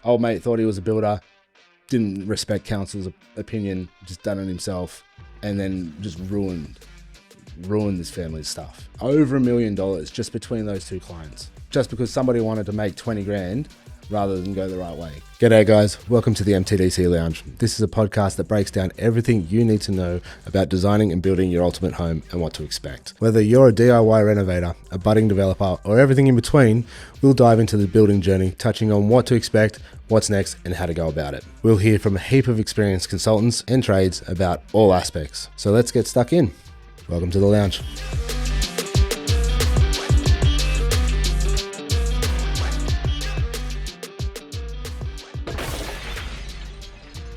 Old mate thought he was a builder, didn't respect council's opinion, just done it himself, and then just ruined this family's stuff. Over $1 million just between those two clients, just because somebody wanted to make 20 grand rather than go the right way. G'day guys, welcome to the MTDC Lounge. This is a podcast that breaks down everything you need to know about designing and building your ultimate home and what to expect. Whether you're a DIY renovator, a budding developer, or everything in between, we'll dive into the building journey, touching on what to expect, what's next, and how to go about it. We'll hear from a heap of experienced consultants and trades about all aspects. So let's get stuck in. Welcome to the lounge.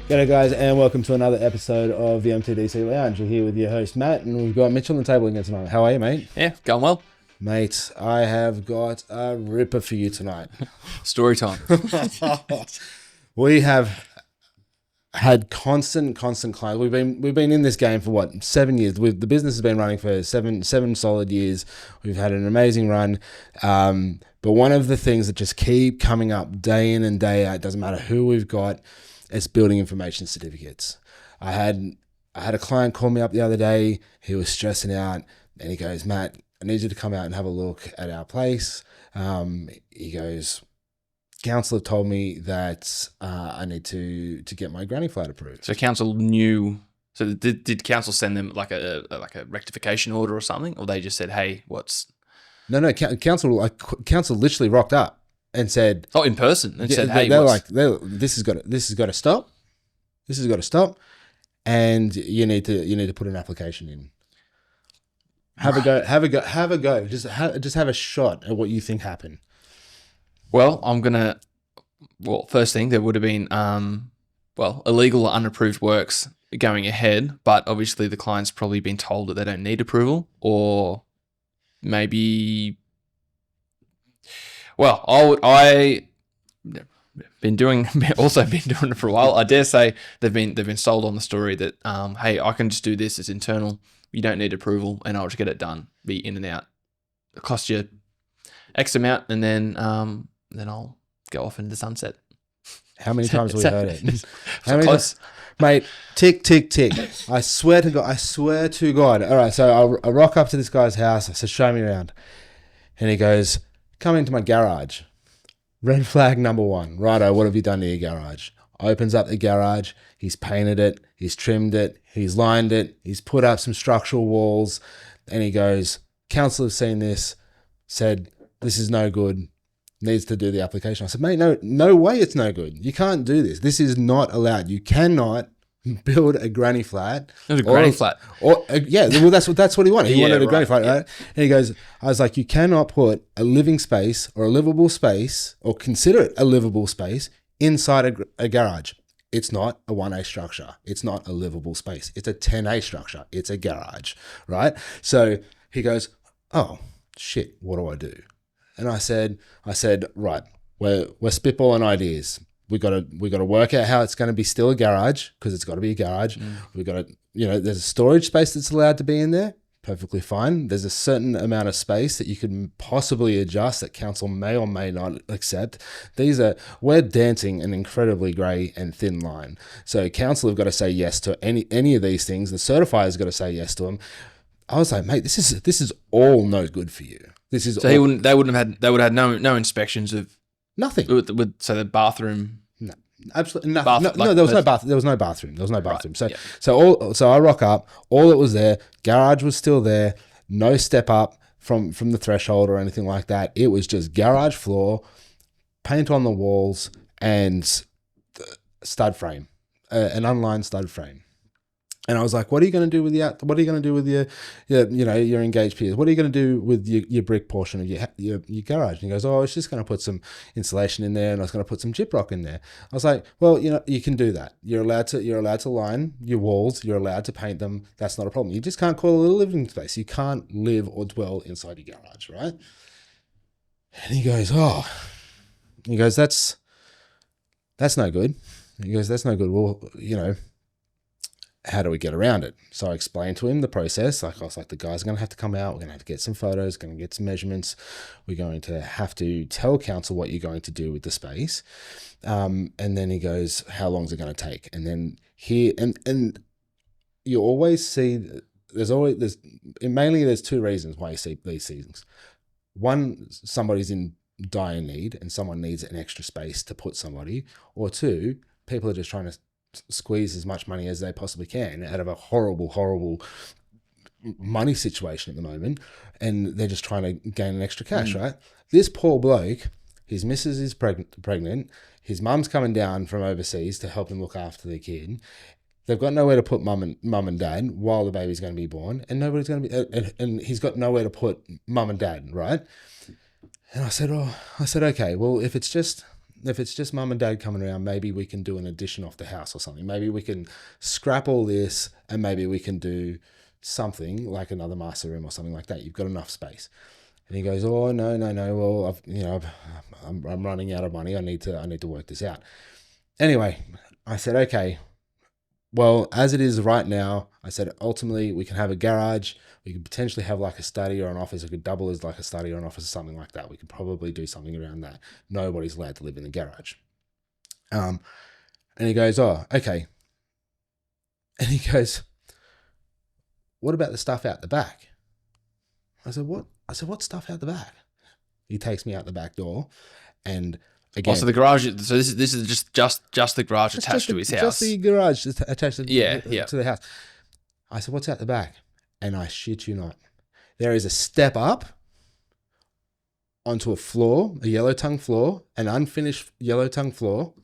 G'day guys, and welcome to another episode of the MTDC Lounge. You're here with your host Matt, and we've got Mitch on the table again tonight. How are you, mate? Yeah, going well. Mate, I have got a ripper for you tonight. Story time. We have had constant clients. We've been in this game for what, 7 years. The business has been running for seven solid years. We've had an amazing run. But one of the things that just keep coming up day in and day out, doesn't matter who we've got, it's building information certificates. I had a client call me up the other day. He was stressing out, and he goes, "Matt, I need you to come out and have a look at our place." He goes, "Council have told me that I need to get my granny flat approved." So council knew. So did council send them like a rectification order or something, or they just said, "Hey, what's?" No. Council literally rocked up and said, "Oh, in person," and said, "Hey, this has got to stop. This has got to stop, and you need to put an application in. Have a go. Just have a shot at what you think happened." Well, first thing, there would have been illegal or unapproved works going ahead, but obviously the client's probably been told that they don't need approval, or maybe. Well, I've been doing it for a while. I dare say they've been sold on the story that hey, I can just do this, it's internal. You don't need approval, and I'll just get it done. Be in and out. It costs you X amount, and then I'll go off into the sunset. How many times have we heard it? How many times? Mate, tick, tick, tick. I swear to God. All right, so I rock up to this guy's house. I said, "Show me around." And he goes, "Come into my garage." Red flag number one. Righto, what have you done to your garage? Opens up the garage. He's painted it. He's trimmed it. He's lined it. He's put up some structural walls. And he goes, "Council have seen this, said this is no good, needs to do the application." I said, "Mate, no way it's no good. You can't do this. This is not allowed. You cannot build a granny flat." It was a granny flat. Yeah, well, that's what he wanted. He wanted a granny flat, yeah. right? And he goes, I was like, "You cannot put a living space or a livable space, or consider it a livable space, inside a garage. It's not a 1A structure. It's not a livable space. It's a 10A structure. It's a garage," right? So he goes, "Oh, shit, what do I do?" And I said, "Right, we're spitballing ideas. We got to work out how it's going to be still a garage, because it's got to be a garage. We've got to, there's a storage space that's allowed to be in there. Perfectly fine. There's a certain amount of space that you can possibly adjust that council may or may not accept. We're dancing an incredibly grey and thin line. So council have got to say yes to any of these things. The certifiers got to say yes to them." I was like, "Mate, this is all no good for you. This is." So they would have had no inspections of nothing. So the bathroom. No, absolutely nothing. There was no bathroom. There was no bathroom. Right, So I rock up. All that was there. Garage was still there. No step up from the threshold or anything like that. It was just garage floor, paint on the walls, and stud frame, an unlined stud frame. And I was like, "What are you going to do with your engaged piers? What are you going to do with your brick portion of your garage?" And he goes, "Oh, I was just going to put some insulation in there, and I was going to put some gyprock in there." I was like, "Well, you can do that. You're allowed to line your walls. You're allowed to paint them. That's not a problem. You just can't call it a living space. You can't live or dwell inside your garage, right?" And he goes, "That's no good." He goes, "That's no good. Well, how do we get around it? So I explained to him the process. Like I was like, the guys are going to have to come out. We're going to have to get some photos, going to get some measurements. We're going to have to tell council what you're going to do with the space. And then he goes, how long is it going to take? And then and you always see, there's two reasons why you see these things. One, somebody's in dire need and someone needs an extra space to put somebody, or two, people are just trying to squeeze as much money as they possibly can out of a horrible money situation at the moment, and they're just trying to gain an extra cash, right? This poor bloke, his missus is pregnant, his mum's coming down from overseas to help him look after the kid. They've got nowhere to put mum and dad while the baby's going to be born, and nobody's going to be, and he's got nowhere to put mum and dad, right? And I said, okay, well, if it's just mum and dad coming around, maybe we can do an addition off the house or something. Maybe we can scrap all this and maybe we can do something like another master room or something like that. You've got enough space. And he goes, oh, no. Well, I'm running out of money. I need to work this out. Anyway, I said, okay, well, as it is right now, I said, ultimately we can have a garage. We could potentially have like a study or an office. It could double as like a study or an office or something like that. We could probably do something around that. Nobody's allowed to live in the garage. And he goes, oh, okay. And he goes, what about the stuff out the back? I said, what? I said, what stuff out the back? He takes me out the back door, and again, so the garage. So this is just the garage attached to his house. Just the garage attached to to the house. I said, what's out the back? And I shit you not, there is a step up onto a floor, a yellow tongue floor, an unfinished yellow tongue floor,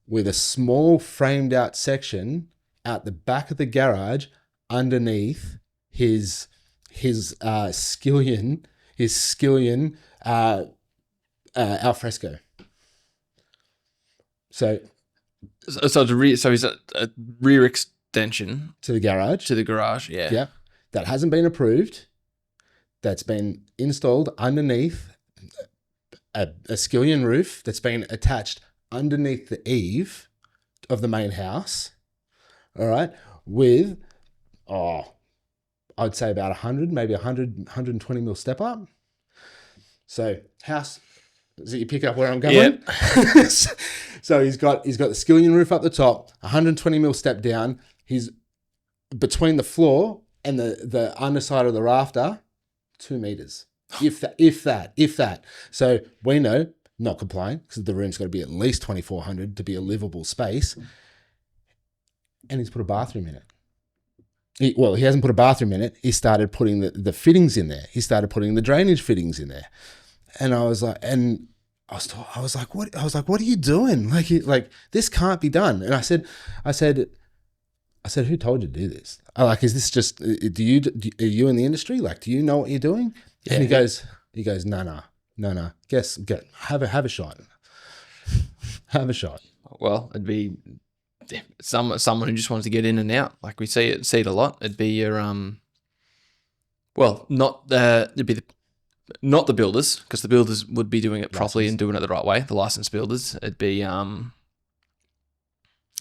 with a small framed out section out the back of the garage underneath his skillion al fresco. So he's a rear extension to the garage. Yeah. That hasn't been approved. That's been installed underneath a skillion roof that's been attached underneath the eave of the main house. All right. With, I'd say about 100, maybe 120 mil step up. So house, so you pick up where I'm going? Yeah. So he's got the skillion roof up the top, 120 mil step down. He's between the floor and the underside of the rafter, 2 meters. If that. So we know, not complying, because the room's got to be at least 2,400 to be a livable space. And he's put a bathroom in it. He hasn't put a bathroom in it. He started putting the fittings in there. He started putting the drainage fittings in there. And I was like, what are you doing? Like this can't be done. And I said, who told you to do this? Is this just, are you in the industry? Like, do you know what you're doing? Yeah. And he goes, no. Have a shot. Have a shot. Well, it'd be someone who just wants to get in and out. Like we see it a lot. It'd be your not the builders, because the builders would be doing it properly and doing it the right way. The licensed builders. It'd be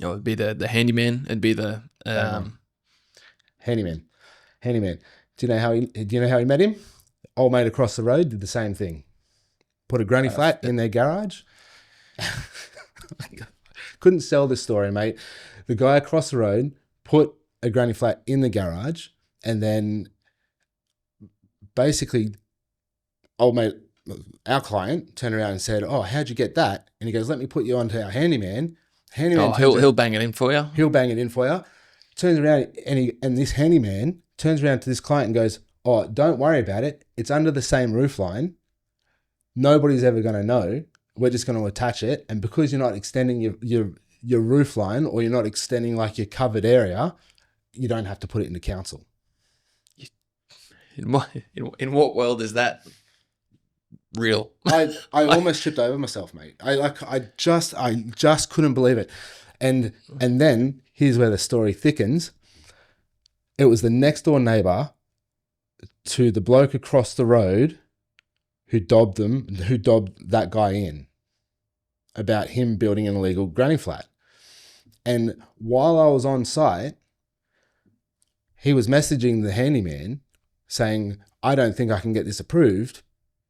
it'd be the handyman. It'd be the handyman. Do you know how he met him? Old mate across the road did the same thing. Put a granny flat in their garage. Couldn't sell this story, mate. The guy across the road put a granny flat in the garage, and then basically old mate, our client, turned around and said, "Oh, how'd you get that?" And he goes, "Let me put you onto our handyman." He'll bang it in for you. He'll bang it in for you. Turns around and this handyman turns around to this client and goes, "Oh, don't worry about it. It's under the same roof line. Nobody's ever going to know. We're just going to attach it. And because you're not extending your roof line, or you're not extending like your covered area, you don't have to put it into council." In what world is that real? I almost tripped over myself, mate. I just couldn't believe it. And then here's where the story thickens. It was the next door neighbor to the bloke across the road who dobbed that guy in about him building an illegal granny flat. And while I was on site, he was messaging the handyman saying, I don't think I can get this approved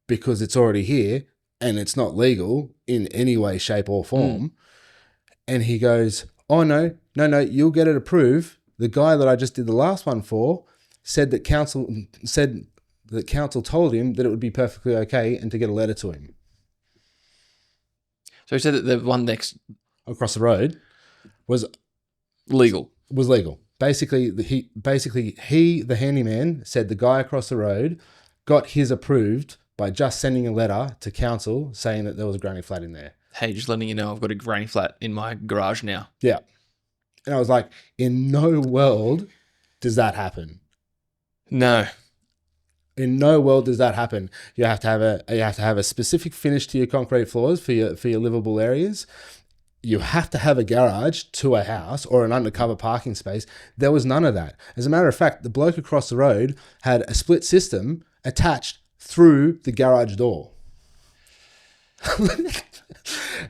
because it's already here and it's not legal in any way, shape, or form. And he goes, oh, no, you'll get it approved. The guy that I just did the last one for said that council told him that it would be perfectly okay and to get a letter to him. So he said that the one next across the road was legal. Basically, the handyman said the guy across the road got his approved by just sending a letter to council saying that there was a granny flat in there. Hey, just letting you know I've got a granny flat in my garage now. Yeah. And I was like, in no world does that happen. No. In no world does that happen. You have to have a specific finish to your concrete floors for your livable areas. You have to have a garage to a house or an undercover parking space. There was none of that. As a matter of fact, the bloke across the road had a split system attached through the garage door.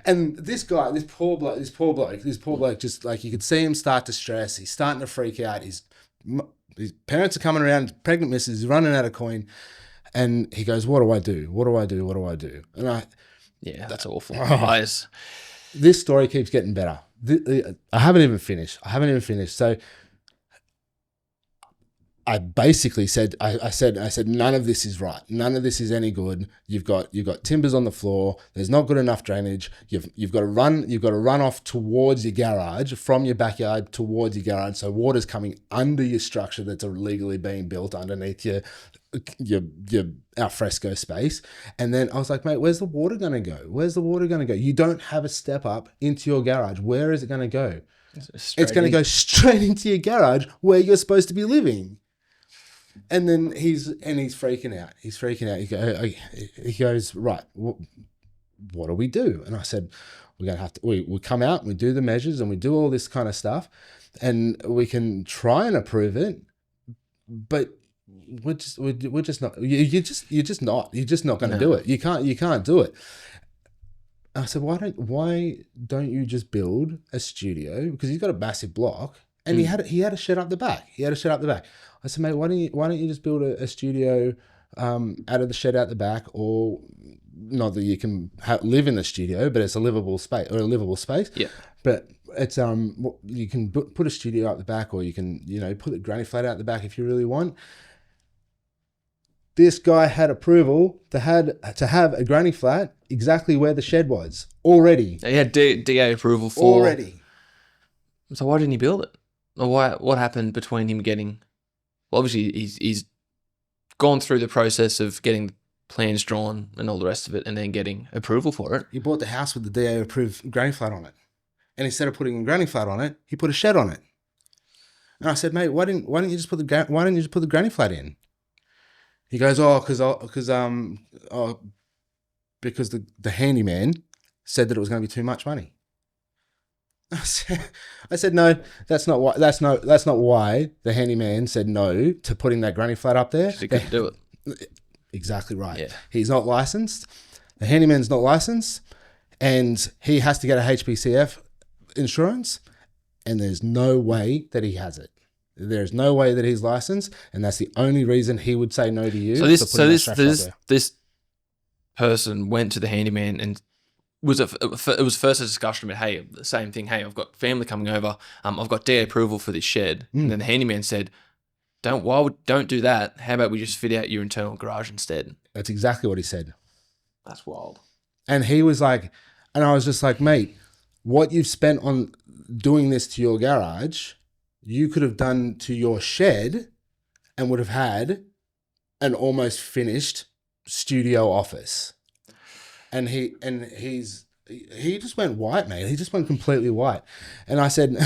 And this poor bloke, just like you could see him start to stress. He's starting to freak out. His parents are coming around, pregnant missus, he's running out of coin. And he goes, what do I do? And yeah, that's awful. This story keeps getting better. I haven't even finished. So I basically said, I said, none of this is right. None of this is any good. You've got timbers on the floor. There's not good enough drainage. You've got to run off towards your garage, from your backyard towards your garage. So water's coming under your structure that's illegally being built underneath your alfresco space. And then I was like, mate, where's the water going to go? You don't have a step up into your garage. Where is it going to go? It's going to go straight into your garage where you're supposed to be living. And then he's freaking out. He goes, right, what do we do? And I said, we're going to have to, we come out and we do the measures and we do all this kind of stuff and we can try and approve it, but we're just not, you're just not going to do it. You can't do it. I said, why don't you just build a studio? Because he's got a massive block and he had a shed up the back. I said, mate, why don't you just build a studio out of the shed out the back, or not that you can live in the studio, but it's a livable space. Yeah. But it's you can put a studio out the back, or you can put a granny flat out the back if you really want. This guy had approval to have a granny flat exactly where the shed was already. He had DA approval for already. So why didn't he build it? Or what happened between him getting? Well, obviously he's gone through the process of getting plans drawn and all the rest of it, and then getting approval for it. He bought the house with the DA approved granny flat on it, and instead of putting a granny flat on it, he put a shed on it. And I said, mate, why didn't you just put the granny flat in? He goes, because the handyman said that it was going to be too much money. I said no. That's not why the handyman said no to putting that granny flat up there. He couldn't do it. Exactly right. Yeah. He's not licensed. The handyman's not licensed, and he has to get a HPCF insurance. And there's no way that he has it. There's no way that he's licensed, and that's the only reason he would say no to you. This person went to the handyman and it was first a discussion about, hey, the same thing. Hey, I've got family coming over. I've got DA approval for this shed. And then the handyman said, don't do that. How about we just fit out your internal garage instead? That's exactly what he said. That's wild. And he was like, and I was just like, mate, what you've spent on doing this to your garage, you could have done to your shed and would have had an almost finished studio office. And he just went white, mate. He just went completely white. And I said,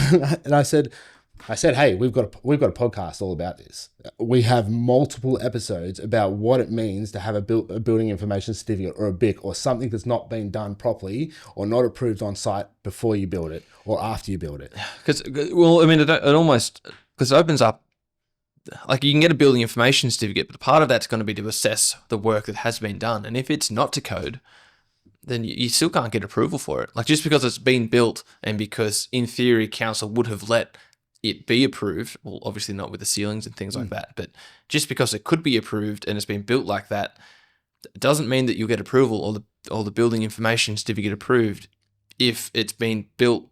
hey, we've got a podcast all about this. We have multiple episodes about what it means to have a building information certificate or a BIC or something that's not been done properly or not approved on site before you build it or after you build it. Because, well, I mean, it almost, because it opens up, like you can get a building information certificate, but part of that's going to be to assess the work that has been done. And if it's not to code, then you still can't get approval for it. Like, just because it's been built and because in theory council would have let it be approved, well, obviously not with the ceilings and things like that, but just because it could be approved and it's been built like that, it doesn't mean that you'll get approval or the building information certificate approved if it's been built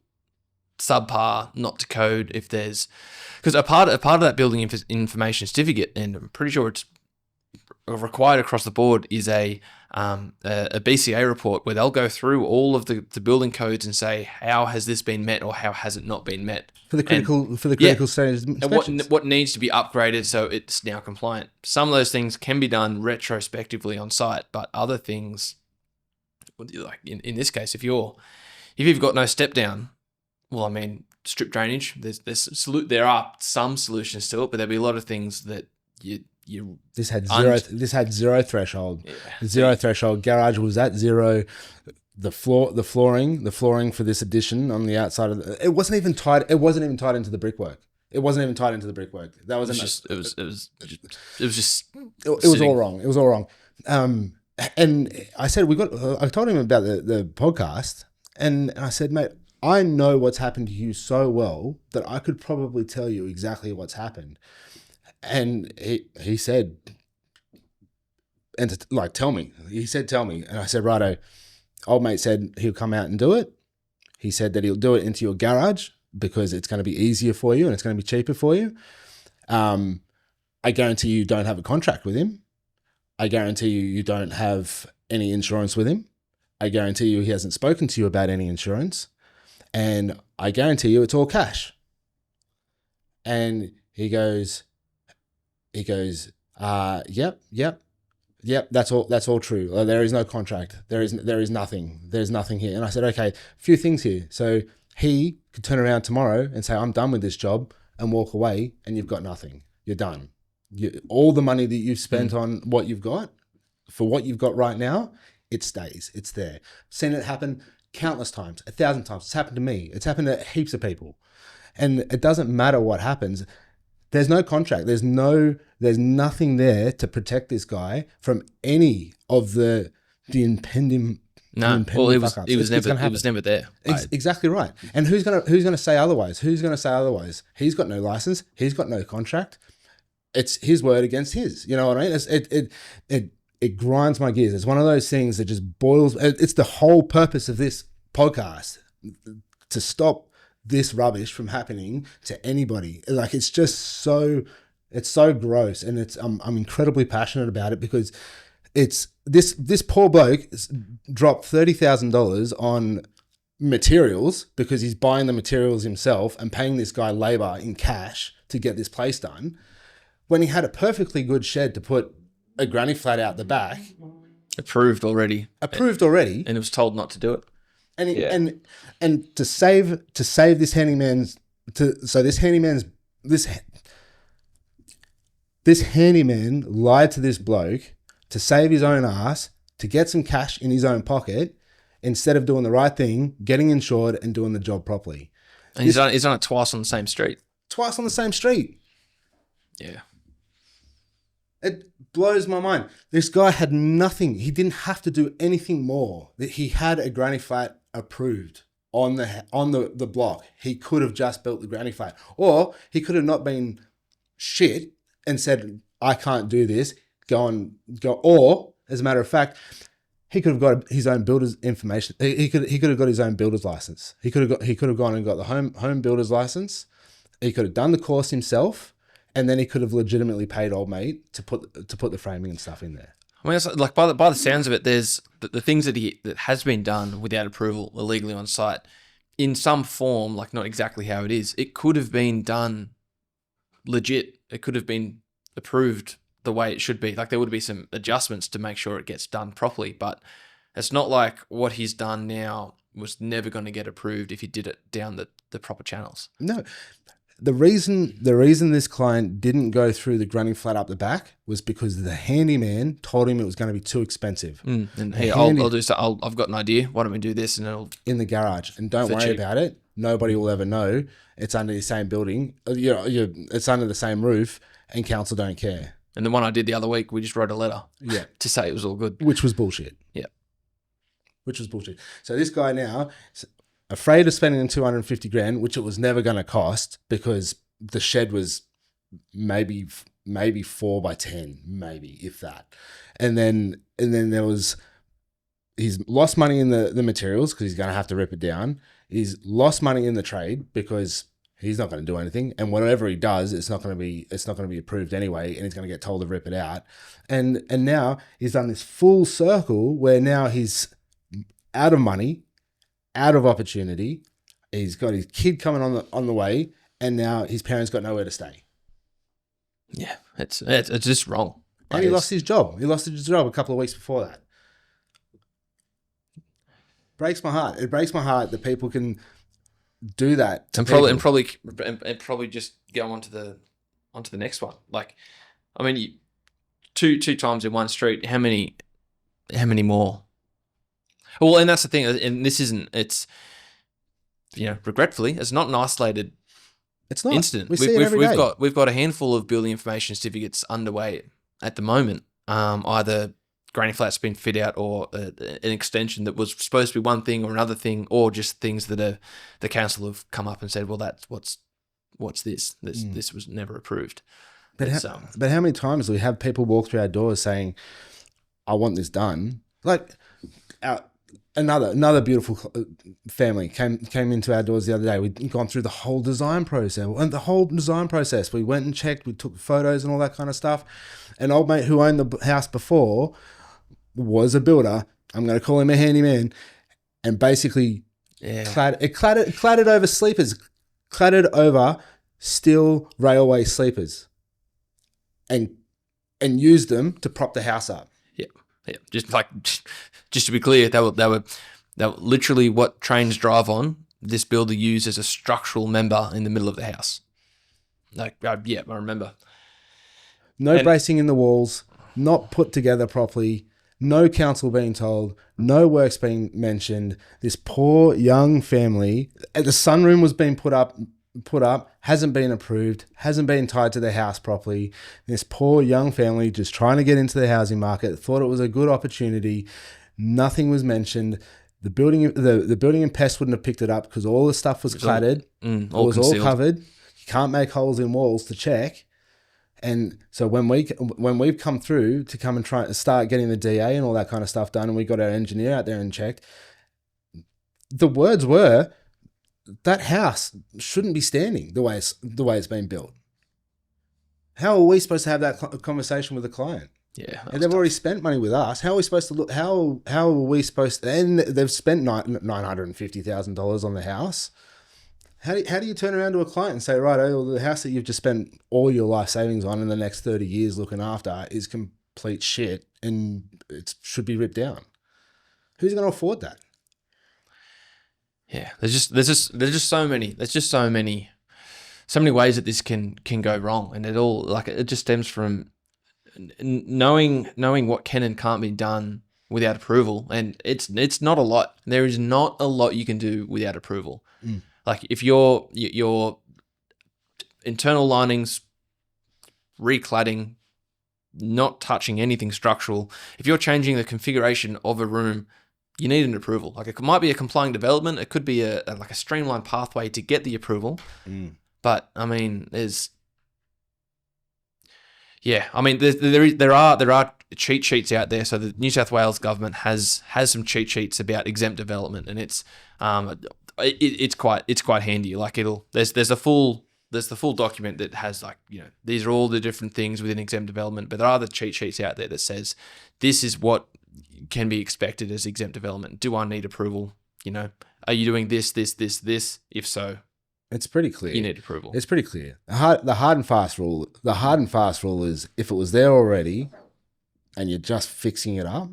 subpar, not to code. If there's, because a part of that building information certificate, and I'm pretty sure it's required across the board, is a BCA report where they'll go through all of the building codes and say, how has this been met or how has it not been met for the critical stage and what needs to be upgraded so it's now compliant. Some of those things can be done retrospectively on site, but other things, like in this case, if you've got no step down, well, I mean, strip drainage, there are some solutions to it, but there'll be a lot of things that this had zero threshold. Yeah. Zero threshold. Garage was at zero. The flooring for this addition on the outside of it wasn't even tied. It wasn't even tied into the brickwork. That wasn't it was all wrong. It was all wrong. And I said I told him about the podcast, and I said, mate, I know what's happened to you so well that I could probably tell you exactly what's happened. And he said, tell me. He said, tell me. And I said, righto. Old mate said he'll come out and do it. He said that he'll do it into your garage because it's going to be easier for you and it's going to be cheaper for you. I guarantee you don't have a contract with him. I guarantee you don't have any insurance with him. I guarantee you he hasn't spoken to you about any insurance. And I guarantee you it's all cash. And he goes, yep, that's all true. There is no contract. There is nothing. There's nothing here. And I said, okay, a few things here. So he could turn around tomorrow and say, I'm done with this job, and walk away, and you've got nothing. You're done. All the money that you've spent on what you've got, for what you've got right now, it stays. It's there. Seen it happen countless times, 1,000 times. It's happened to me. It's happened to heaps of people. And it doesn't matter what happens. There's no contract. There's nothing there to protect this guy from any of the impending. No, well, it was never there. Exactly right. And who's gonna say otherwise? Who's gonna say otherwise? He's got no license. He's got no contract. It's his word against his. You know what I mean? It grinds my gears. It's one of those things that just boils. It's the whole purpose of this podcast, to stop this rubbish from happening to anybody. Like, it's just so gross, and I'm incredibly passionate about it because it's this poor bloke dropped $30,000 on materials because he's buying the materials himself and paying this guy labor in cash to get this place done, when he had a perfectly good shed to put a granny flat out the back, approved already, and it was told not to do it. And to save this handyman's this handyman lied to this bloke to save his own ass, to get some cash in his own pocket, instead of doing the right thing, getting insured and doing the job properly. And he's done it twice on the same street. Yeah. It blows my mind. This guy had nothing. He didn't have to do anything more. He had a granny flat approved on the block. He could have just built the granny flat, or he could have not been shit and said, I can't do this. Go. Or, as a matter of fact, he could have got his own builder's information. He could have got his own builder's license. He could have gone and got the home builder's license. He could have done the course himself, and then he could have legitimately paid old mate to put the framing and stuff in there. I mean, it's like by the sounds of it, there's the things that has been done without approval illegally on site in some form, like not exactly how it is. It could have been done legit. It could have been approved the way it should be. Like, there would be some adjustments to make sure it gets done properly, but it's not like what he's done now was never going to get approved if he did it down the proper channels. No. The reason this client didn't go through the granny flat up the back was because the handyman told him it was going to be too expensive. And hey, I'll do so. I've got an idea. Why don't we do this? And it'll in the garage. And don't worry about it. Nobody will ever know. It's under the same building. It's under the same roof, and council don't care. And the one I did the other week, we just wrote a letter. Yeah. To say it was all good, which was bullshit. Yeah. which was bullshit. So this guy now is afraid of spending $250,000, which it was never going to cost because the shed was maybe 4x10, maybe if that. And then there was, he's lost money in the materials because he's going to have to rip it down. He's lost money in the trade because he's not going to do anything, and whatever he does, it's not going to be approved anyway, and he's going to get told to rip it out. And now he's done this full circle where now he's out of money, out of opportunity. He's got his kid coming on the way, and now his parents got nowhere to stay. Yeah, it's just wrong. And he lost his job. He lost his job a couple of weeks before that. Breaks my heart. It breaks my heart that people can do that. And probably just go on to the next one. Like, I mean, two times in one street. How many more? Well, and that's the thing. And this isn't. It's, regretfully, it's not an isolated. It's not. Incident. We see it every day. We've got a handful of building information certificates underway at the moment. Either granny flats been fit out, or an extension that was supposed to be one thing or another thing, or just things that the council have come up and said, well, that's what's this? This was never approved. But how many times do we have people walk through our doors saying, I want this done? Like another beautiful family came into our doors the other day. We'd gone through the whole design process. We went and checked, we took photos and all that kind of stuff. An old mate who owned the house before was a builder. I'm going to call him a handyman. And basically clattered over sleepers, clattered over steel railway sleepers, and used them to prop the house up. Yeah. Just to be clear, they were literally what trains drive on. This builder used as a structural member in the middle of the house. I remember. No bracing in the walls, not put together properly, no council being told, no works being mentioned. This poor young family, the sunroom was being put up, hasn't been approved, hasn't been tied to the house properly. This poor young family just trying to get into the housing market, thought it was a good opportunity. Nothing was mentioned. The building and pest wouldn't have picked it up because all the stuff was clattered. It was all covered. You can't make holes in walls to check. And so when we've come through to come and try and start getting the DA and all that kind of stuff done, and we got our engineer out there and checked, the words were, that house shouldn't be standing the way it's been built. How are we supposed to have that conversation with the client? Yeah, and they've already spent money with us. How are we supposed to look? How are we supposed to? And they've spent $950,000 on the house. How do you turn around to a client and say, right, the house that you've just spent all your life savings on in the next 30 years looking after is complete shit and it should be ripped down? Who's going to afford that? Yeah, there's just so many ways that this can go wrong, and it just stems from knowing what can and can't be done without approval, and it's not a lot. There is not a lot you can do without approval. Like if your internal linings, recladding, not touching anything structural, if you're changing the configuration of a room, you need an approval. Like it might be a complying development, it could be a streamlined pathway to get the approval. But I mean, there are cheat sheets out there. So the New South Wales government has some cheat sheets about exempt development, and it's quite handy. Like there's the full document that has these are all the different things within exempt development, but there are the cheat sheets out there that says this is what can be expected as exempt development. Do I need approval? Are you doing this? If so, it's pretty clear. You need approval. It's pretty clear. The hard and fast rule. The hard and fast rule is if it was there already, and you're just fixing it up,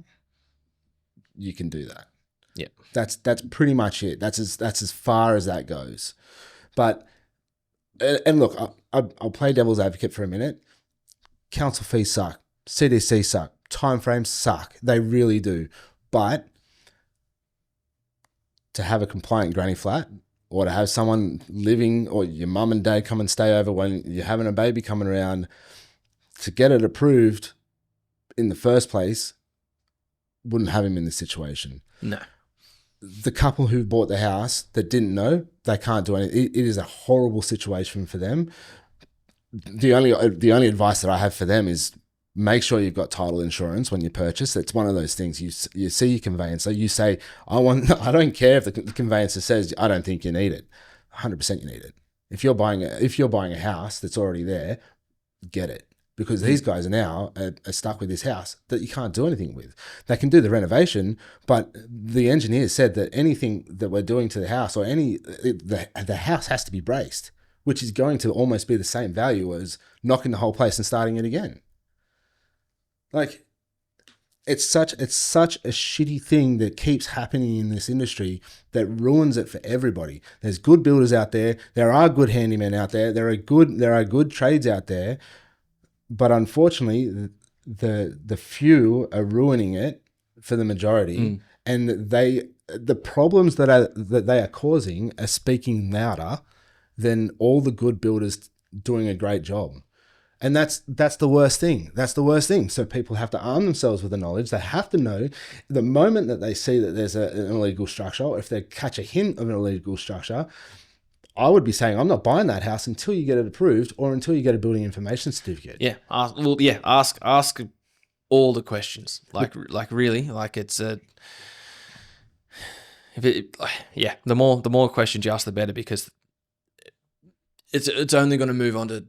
you can do that. Yeah, that's pretty much it. That's as far as that goes. But and look, I'll play devil's advocate for a minute. Council fees suck. CDC suck. Timeframes suck. They really do. But to have a compliant granny flat, or to have someone living, or your mum and dad come and stay over when you're having a baby coming around, to get it approved in the first place, wouldn't have him in this situation. No. the couple who bought the house that didn't know, they can't do anything. It is a horrible situation for them. The only advice that I have for them is make sure you've got title insurance when you purchase. It's one of those things. You see your conveyancer, you say, I don't care if the conveyancer says I don't think you need it. 100% you need it. If you're buying a house that's already there, get it. Because these guys are now are stuck with this house that you can't do anything with. They can do the renovation, but the engineer said that anything that we're doing to the house or the house has to be braced, which is going to almost be the same value as knocking the whole place and starting it again. Like, it's such a shitty thing that keeps happening in this industry that ruins it for everybody. There's good builders out there. There are good handymen out there. There are good trades out there. But unfortunately, the few are ruining it for the majority, and the problems that they are causing are speaking louder than all the good builders doing a great job. And that's the worst thing. That's the worst thing. So people have to arm themselves with the knowledge. They have to know the moment that they see that there's an illegal structure, or if they catch a hint of an illegal structure, I would be saying, I'm not buying that house until you get it approved or until you get a building information certificate. Yeah. Ask all the questions. Like really, like it's the more questions you ask, the better, because it's only going to move on to,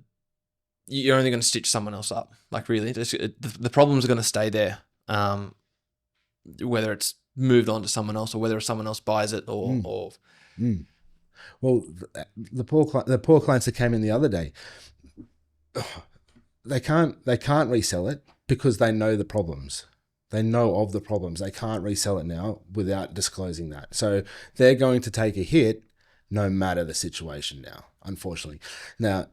you're only going to stitch someone else up. Like really, the problems are going to stay there. Whether it's moved on to someone else or whether someone else buys it or. Well, the poor clients that came in the other day, they can't resell it because they know the problems. They know of the problems. They can't resell it now without disclosing that. So they're going to take a hit no matter the situation now, unfortunately. Now,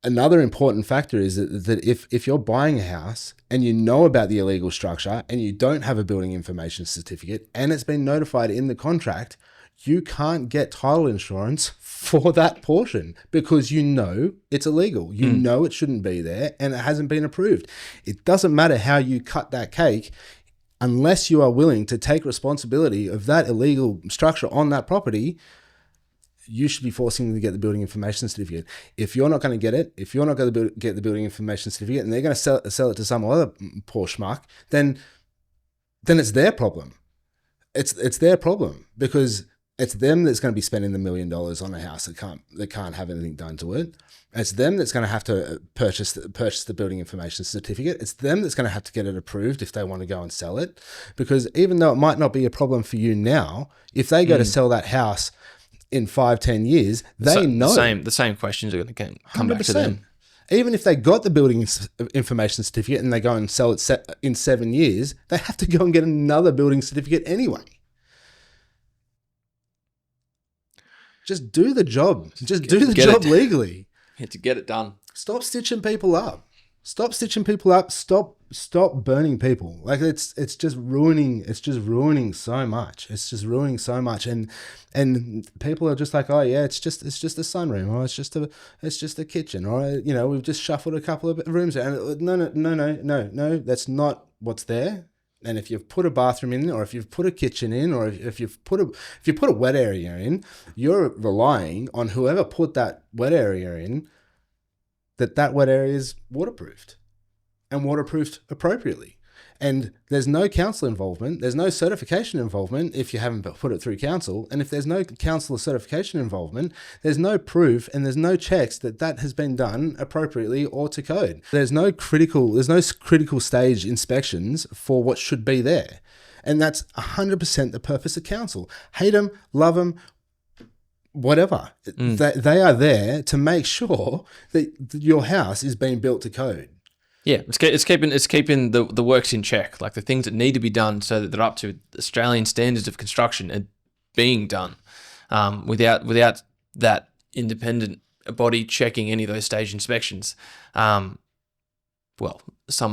another important factor is that if you're buying a house and you know about the illegal structure and you don't have a building information certificate and it's been notified in the contract, you can't get title insurance for that portion because you know it's illegal. You know it shouldn't be there and it hasn't been approved. It doesn't matter how you cut that cake unless you are willing to take responsibility of that illegal structure on that property. You should be forcing them to get the building information certificate. If you're not going to get it, if you're not going to get the building information certificate and they're going to sell it to some other poor schmuck, then it's their problem. It's their problem because it's them that's going to be spending the $1 million on a house that can't have anything done to it. It's them that's going to have to purchase the building information certificate. It's them that's going to have to get it approved if they want to go and sell it. Because even though it might not be a problem for you now, if they go to sell that house in 5-10 years, they know the same questions are going to come back to them. Even if they got the building information certificate and they go and sell it in 7 years, they have to go and get another building certificate anyway. Just do the job. Just do the job legally. You have to get it done. Stop stitching people up. Stop burning people. Like it's just ruining so much. It's just ruining so much. And people are just like, oh yeah, it's just a sunroom, or it's just a kitchen, or we've just shuffled a couple of rooms. And no, that's not what's there. And if you've put a bathroom in, or if you've put a kitchen in, or if you've put a wet area in, you're relying on whoever put that wet area in, that wet area is waterproofed and waterproofed appropriately. And there's no council involvement. There's no certification involvement if you haven't put it through council. And if there's no council or certification involvement, there's no proof and there's no checks that has been done appropriately or to code. There's no critical stage inspections for what should be there. And that's 100% the purpose of council. Hate them, love them, whatever. They are there to make sure that your house is being built to code. Yeah, it's keeping the works in check, like the things that need to be done so that they're up to Australian standards of construction are being done. Without that independent body checking any of those stage inspections, someone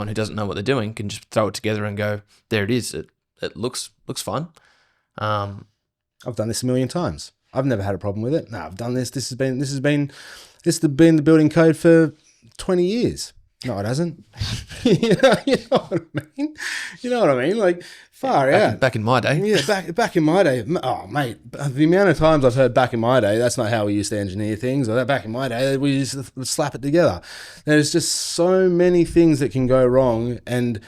who doesn't know what they're doing can just throw it together and go, there it is. It looks fun. I've done this a million times. I've never had a problem with it. No, I've done this. This has been the building code for 20 years. No, it hasn't. You know what I mean? You know what I mean? Like, far out. Back in my day. Yeah, back in my day. Oh, mate, the amount of times I've heard back in my day, that's not how we used to engineer things. Or that back in my day, we used to slap it together. There's just so many things that can go wrong, and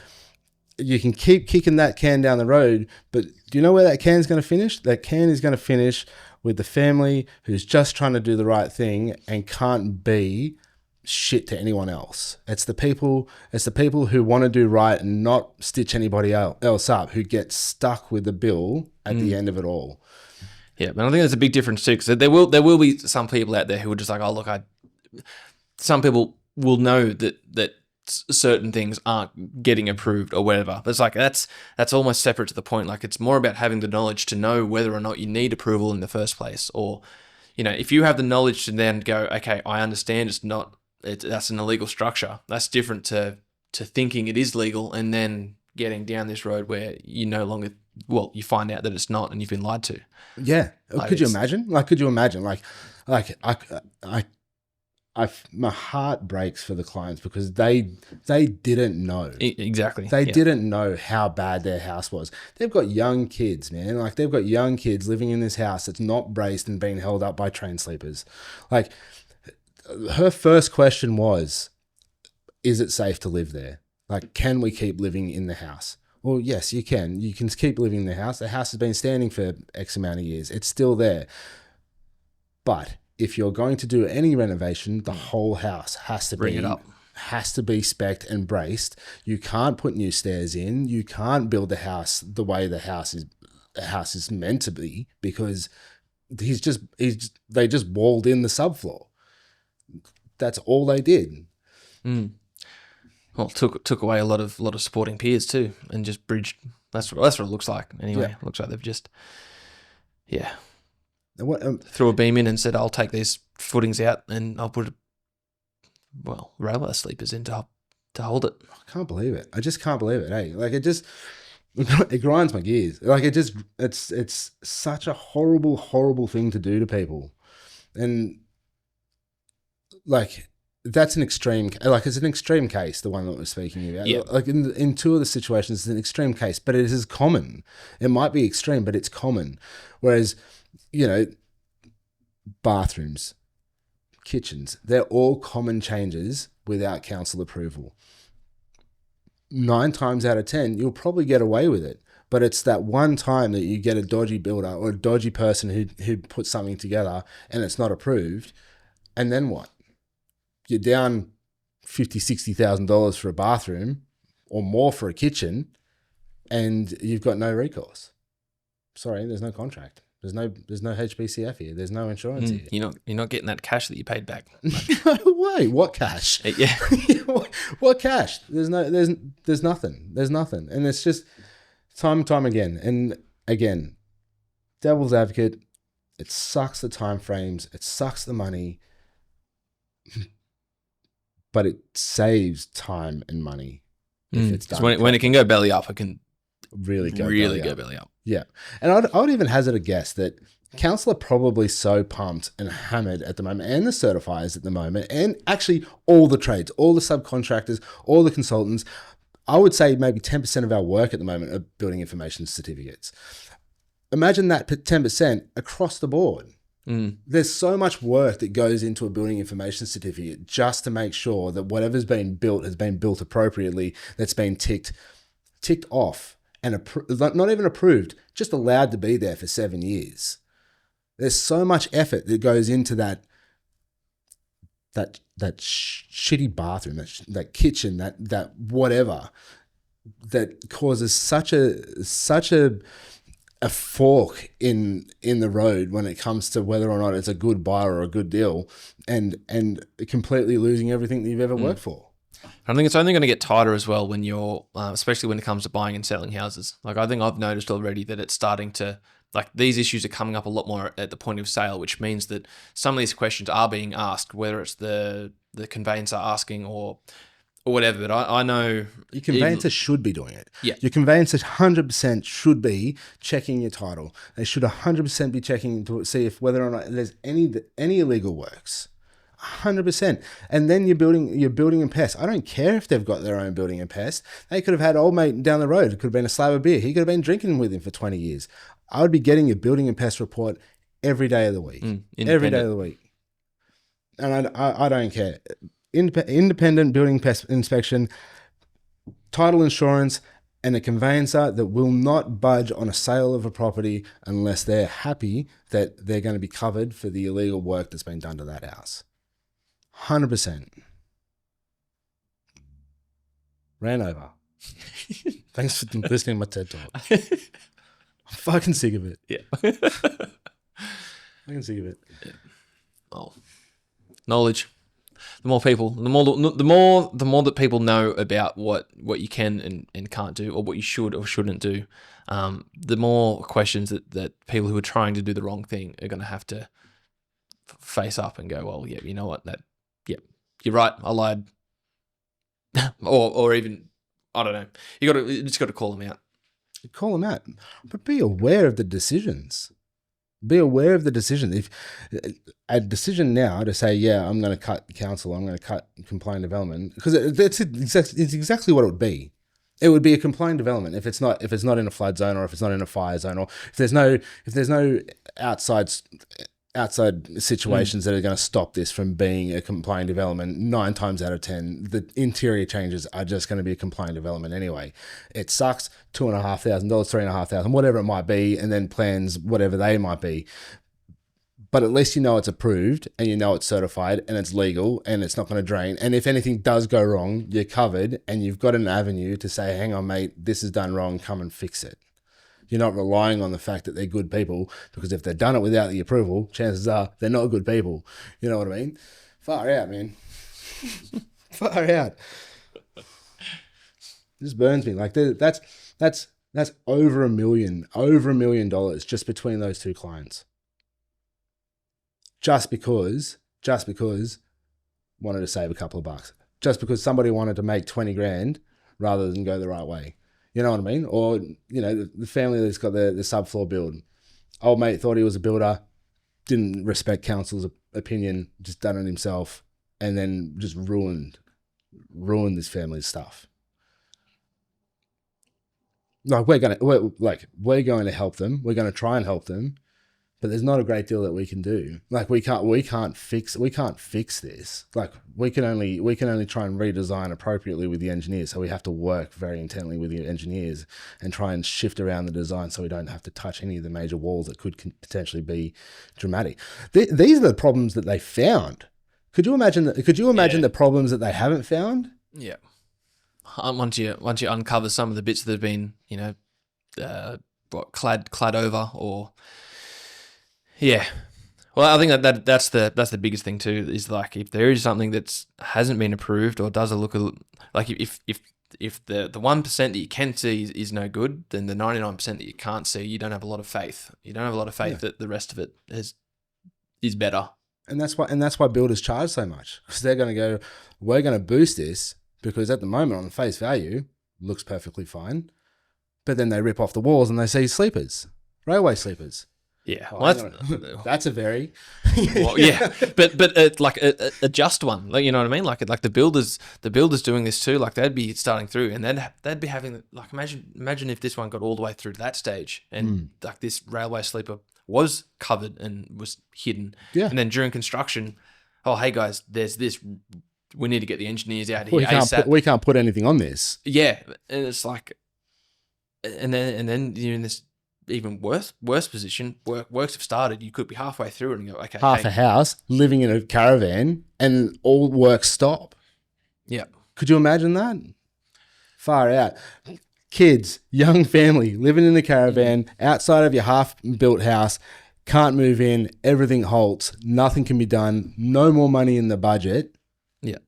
you can keep kicking that can down the road. But do you know where that can's going to finish? That can is going to finish with the family who's just trying to do the right thing and can't be shit to anyone else. It's the people who want to do right and not stitch anybody else up, who get stuck with the bill at the end of it all. Yeah, but I think there's a big difference too, because there will be some people out there who are just like, oh look, some people will know that certain things aren't getting approved or whatever. But it's like that's almost separate to the point. Like, it's more about having the knowledge to know whether or not you need approval in the first place, or if you have the knowledge to then go, okay, I understand that's an illegal structure. That's different to thinking it is legal and then getting down this road where you no longer, you find out that it's not and you've been lied to. Yeah. Could you imagine? My heart breaks for the clients because they didn't know. Exactly. They didn't know how bad their house was. They've got young kids, man. Like, they've got young kids living in this house that's not braced and being held up by train sleepers. Like, her first question was, is it safe to live there? Like, can we keep living in the house? Well, yes, you can. You can keep living in the house. The house has been standing for X amount of years. It's still there. But if you're going to do any renovation, the whole house has to be spec'd and braced. You can't put new stairs in. You can't build the house the way the house is meant to be, because they just walled in the subfloor. That's all they did. Well, took away a lot of supporting piers too, and just bridged. That's what it looks like. Anyway, It looks like they've just threw a beam in and said, "I'll take these footings out and I'll put railway sleepers in to hold it." I can't believe it. I just can't believe it. Hey, like, it grinds my gears. Like, it's such a horrible thing to do to people, and like, that's an extreme. Like, it's an extreme case, the one that we're speaking about. Yeah. Like, in two of the situations, it's an extreme case, but it is common. It might be extreme, but it's common. Whereas, bathrooms, kitchens, they're all common changes without council approval. 9 times out of 10, you'll probably get away with it. But it's that one time that you get a dodgy builder or a dodgy person who puts something together and it's not approved. And then what? You're down $50,000, $60,000 for a bathroom or more for a kitchen, and you've got no recourse. Sorry, there's no contract. There's no HBCF here. There's no insurance here. You're not getting that cash that you paid back. No way. What cash? Yeah. What cash? There's nothing. There's nothing. And it's just time and time again. And again, devil's advocate, it sucks the time frames. It sucks the money. But it saves time and money if it's done. When it can go belly up, it can really go belly up. Yeah. And I would even hazard a guess that council are probably so pumped and hammered at the moment, and the certifiers at the moment, and actually all the trades, all the subcontractors, all the consultants. I would say maybe 10% of our work at the moment are building information certificates. Imagine that 10% across the board. There's so much work that goes into a building information certificate just to make sure that whatever's been built has been built appropriately, that's been ticked off, and not even approved, just allowed to be there for 7 years. There's so much effort that goes into that shitty bathroom, that kitchen, that whatever, that causes such a fork in the road when it comes to whether or not it's a good buy or a good deal, and completely losing everything that you've ever worked for. I think it's only going to get tighter as well when you're, especially when it comes to buying and selling houses. Like, I think I've noticed already that it's starting to, like, these issues are coming up a lot more at the point of sale, which means that some of these questions are being asked, whether it's the conveyancer asking or whatever. But I know your conveyancer should be doing it. Yeah. Your conveyancer 100% should be checking your title. They should 100% be checking to see if whether or not there's any illegal works. 100%. And then you're building and pest. I don't care if they've got their own building and pest. They could have had old mate down the road. It could have been a slab of beer. He could have been drinking with him for 20 years. I would be getting a building and pest report every day of the week. Every day of the week. And I don't care. Independent building pest inspection, title insurance, and a conveyancer that will not budge on a sale of a property unless they're happy that they're going to be covered for the illegal work that's been done to that house. 100%. Ran over. Thanks for listening to my TED Talk. I'm fucking sick of it. Yeah. Fucking sick of it. Yeah. Oh, knowledge. The more people, the more that people know about what you can and can't do, or what you should or shouldn't do, the more questions that people who are trying to do the wrong thing are going to have to face up and go, well, yeah, you know what, you're right, I lied, or even, I don't know, you just got to call them out. Call them out, but be aware of the decisions. Be aware of the decision. If a decision now to say, yeah, I'm going to cut council, I'm going to cut compliant development, because it's exactly what it would be. It would be a compliant development if it's not in a flood zone, or if it's not in a fire zone, or if there's no outside situations that are going to stop this from being a compliant development. 9 times out of 10, the interior changes are just going to be a compliant development anyway. It sucks, $2,500, $3,500, whatever it might be, and then plans, whatever they might be. But at least you know it's approved, and you know it's certified, and it's legal, and it's not going to drain. And if anything does go wrong, you're covered, and you've got an avenue to say, hang on, mate, this is done wrong, come and fix it. You're not relying on the fact that they're good people, because if they've done it without the approval, chances are they're not good people. You know what I mean? Far out, man. Far out. This burns me. Like that's over $1 million just between those two clients. Just because wanted to save a couple of bucks. Just because somebody wanted to make 20 grand rather than go the right way. You know what I mean? Or, you know, the family that's got the subfloor build. Old mate thought he was a builder, didn't respect council's opinion, just done it himself, and then just ruined this family's stuff. Like we're going to help them. We're going to try and help them, but there's not a great deal that we can do. Like we can't fix this. Like we can only try and redesign appropriately with the engineers. So we have to work very intently with the engineers and try and shift around the design so we don't have to touch any of the major walls that could potentially be dramatic. These are the problems that they found. Could you imagine the problems that they haven't found? Yeah. Once you uncover some of the bits that have been, you know, clad over, or yeah. Well, I think that's the biggest thing too, is like if there is something that hasn't been approved or does look like if the 1% that you can see is no good, then the 99% that you can't see, you don't have a lot of faith. You don't have a lot of faith that the rest of it is better. And that's why builders charge so much, because they're going to go, we're going to boost this, because at the moment on the face value looks perfectly fine, but then they rip off the walls and they see sleepers, railway sleepers. Yeah, that's a very well, yeah, but like a just one, like, you know what I mean? Like the builders doing this too. Like they'd be starting through, and they'd be having, like, imagine if this one got all the way through to that stage, and like this railway sleeper was covered and was hidden, and then during construction, oh hey guys, there's this. We need to get the engineers out here ASAP. We can't put anything on this. Yeah, and it's like, and then you're in this even worse position. Works have started. You could be halfway through it and go, okay, a house, living in a caravan, and all work stop. Yeah. Could you imagine that? Far out. Kids, young family, living in a caravan, outside of your half-built house, can't move in, everything halts, nothing can be done, no more money in the budget. Yeah.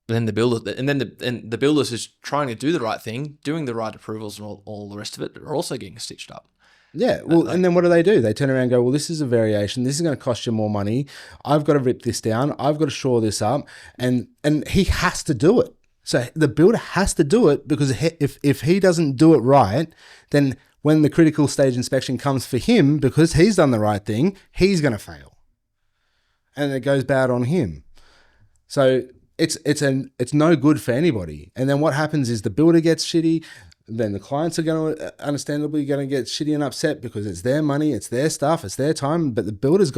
Then the builders who's trying to do the right thing, doing the right approvals and all the rest of it, are also getting stitched up. Yeah, well, and then what do? They turn around and go, well, this is a variation. This is going to cost you more money. I've got to rip this down. I've got to shore this up. And he has to do it. So the builder has to do it, because if he doesn't do it right, then when the critical stage inspection comes for him, because he's done the right thing, he's going to fail. And it goes bad on him. So it's no good for anybody. And then what happens is the builder gets shitty. Then the clients are going to understandably going to get shitty and upset because it's their money, it's their stuff, it's their time. But the builder's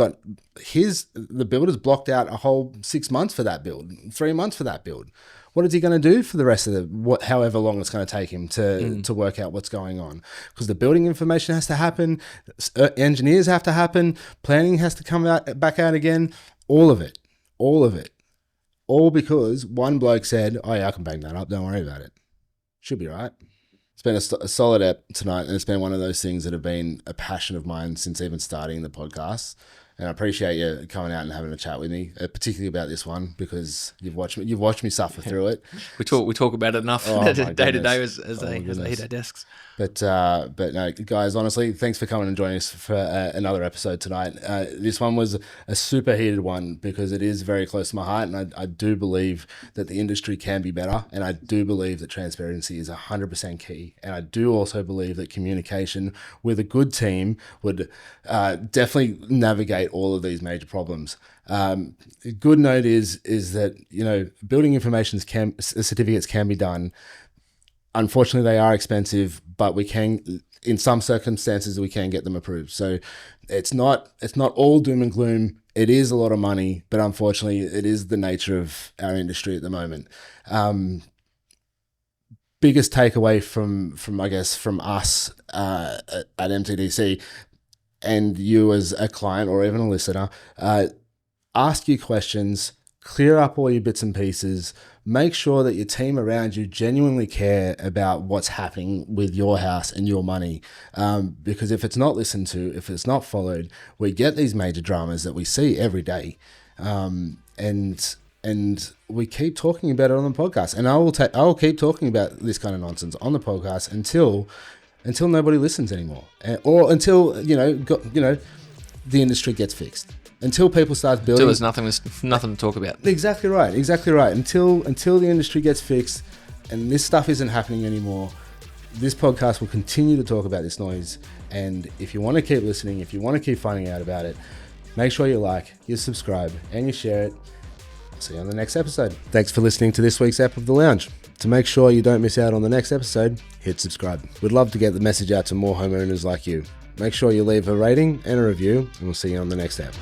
blocked out a whole 6 months for that build, 3 months for that build. What is he going to do for the rest of however long it's going to take him to work out what's going on? Because the building information has to happen, engineers have to happen, planning has to come back out again, all of it. All because one bloke said, "Oh yeah, I can bang that up, don't worry about it. Should be right." It's been a solid ep tonight, and it's been one of those things that have been a passion of mine since even starting the podcast. And I appreciate you coming out and having a chat with me, particularly about this one, because you've watched me suffer through it. We talk about it enough day to day as they hit our desks. But no, guys, honestly, thanks for coming and joining us for another episode tonight. This one was a super heated one because it is very close to my heart, and I do believe that the industry can be better, and I do believe that transparency is 100% key, and I do also believe that communication with a good team would definitely navigate all of these major problems. Good note is that building information certificates can be done. Unfortunately, they are expensive, but we can, in some circumstances, we can get them approved. So it's not all doom and gloom. It is a lot of money, but unfortunately, it is the nature of our industry at the moment. Biggest takeaway from us at MTDC and you as a client or even a listener, ask your questions, clear up all your bits and pieces, make sure that your team around you genuinely care about what's happening with your house and your money. Because if it's not listened to, if it's not followed, we get these major dramas that we see every day. And we keep talking about it on the podcast. And I will keep talking about this kind of nonsense on the podcast until nobody listens anymore, or until the industry gets fixed. Until people start building. Until there's nothing to talk about. Exactly right. Until the industry gets fixed and this stuff isn't happening anymore, this podcast will continue to talk about this noise. And if you want to keep listening, if you want to keep finding out about it, make sure you like, you subscribe, and you share it. See you on the next episode. Thanks for listening to this week's ep of The Lounge. To make sure you don't miss out on the next episode, hit subscribe. We'd love to get the message out to more homeowners like you. Make sure you leave a rating and a review, and we'll see you on the next ep.